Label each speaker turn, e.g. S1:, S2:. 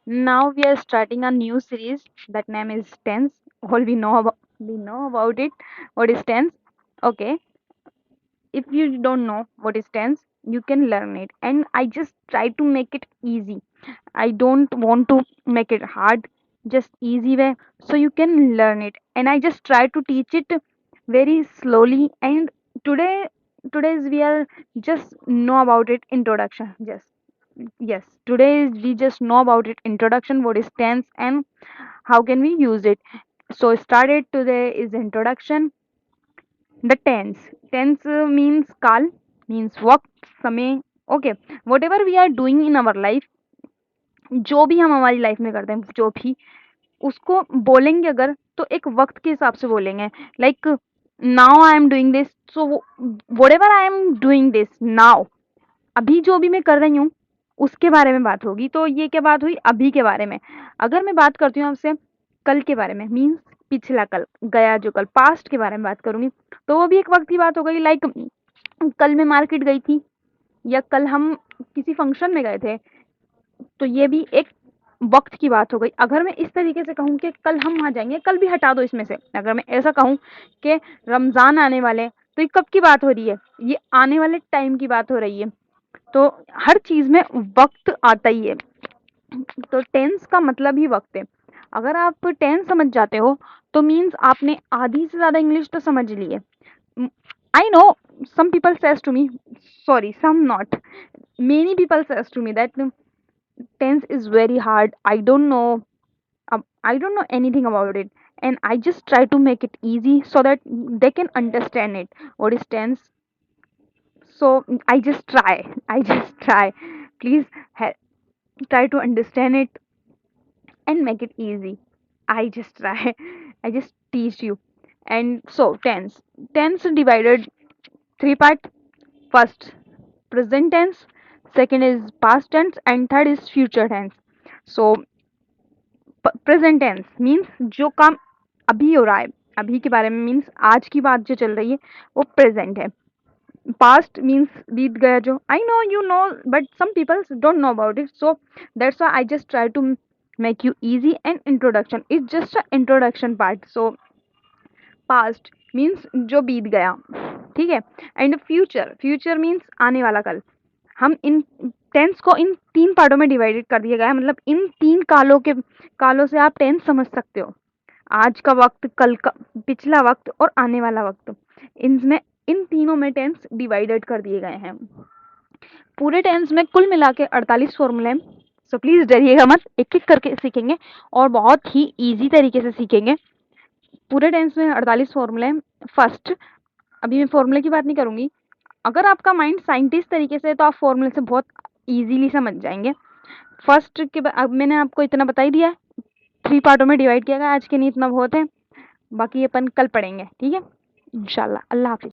S1: Now we are starting a new series that name is tense. All we know about it. What is tense? Okay. If you don't know what is tense, you can learn it. And I just try to make it easy. I don't want to make it hard, just easy way so you can learn it. And I just try to teach it very slowly. And today today's we are just know about it introduction. Yes, today we just know about it introduction, what is tense and how can we use it. So started today is introduction. The tense means काल, means वक्त, समय. Okay, whatever we are doing in our life, जो भी हम हमारी life में करते हैं, जो भी उसको बोलेंगे अगर, तो एक वक्त के हिसाब से बोलेंगे. Like now I am doing this, so whatever I am doing this now, अभी जो भी मैं कर रही हूँ उसके बारे में बात होगी. तो ये क्या बात हुई, अभी के बारे में. अगर मैं बात करती हूँ आपसे कल के बारे में, मीन्स पिछला कल, गया जो कल, पास्ट के बारे में बात करूंगी, तो वो भी एक वक्त की बात हो गई. लाइक कल मैं मार्केट गई थी, या कल हम किसी फंक्शन में गए थे, तो ये भी एक वक्त की बात हो गई. अगर मैं इस तरीके से कहूँ कि कल हम वहाँ जाएंगे, कल भी हटा दो इसमें से. अगर मैं ऐसा कहूँ कि रमजान आने वाले हैं, तो ये कब की बात हो रही है, ये आने वाले टाइम की बात हो रही है. तो हर चीज में वक्त आता ही है. तो टेंस का मतलब ही वक्त है. अगर आप टेंस समझ जाते हो तो मीन्स आपने आधी से ज्यादा इंग्लिश तो समझ ली है. I know some people says to me, sorry, some not, many people says to me that tense is very hard. I don't know anything about it, and I just try to make it easy so that they can understand it. What is tense? So I just try. Please try to understand it and make it easy. I just try. I just teach you. And so tense divided three part. First, present tense. Second is past tense, and third is future tense. So present tense means जो काम अभी हो रहा है, अभी के बारे में, मीन्स आज की बात जो चल रही है वो प्रेजेंट है. पास्ट मीन्स बीत गया जो. I know you know, but some people don't know about it, so that's why I just try to make you easy. And introduction is just a introduction part. So past means जो बीत गया, ठीक है. And future means आने वाला कल. हम इन tense को इन तीन पार्टों में डिवाइडेड कर दिया गया है. मतलब इन तीन कालों से आप टेंस समझ सकते हो. आज का वक्त, कल का, पिछला वक्त और आने वाला वक्त. इनमें इन तीनों में टेंस डिवाइडेड कर दिए गए हैं. पूरे टेंस में कुल मिला के 48 फॉर्मूले हैं. सो प्लीज डरिएगा मत, एक एक करके सीखेंगे और बहुत ही इजी तरीके से सीखेंगे. पूरे टेंस में 48 फॉर्मूले हैं. फर्स्ट, अभी मैं फॉर्मूले की बात नहीं करूंगी. अगर आपका माइंड साइंटिस्ट तरीके से है तो आप फॉर्मूले से बहुत इजीली समझ जाएंगे. फर्स्ट के अब मैंने आपको इतना बता ही दिया है. थ्री पार्टों में डिवाइड किया गया. आज के लिए इतना बहुत है, बाकी अपन कल पढ़ेंगे, ठीक है, इंशाल्लाह. अल्लाह हाफिज.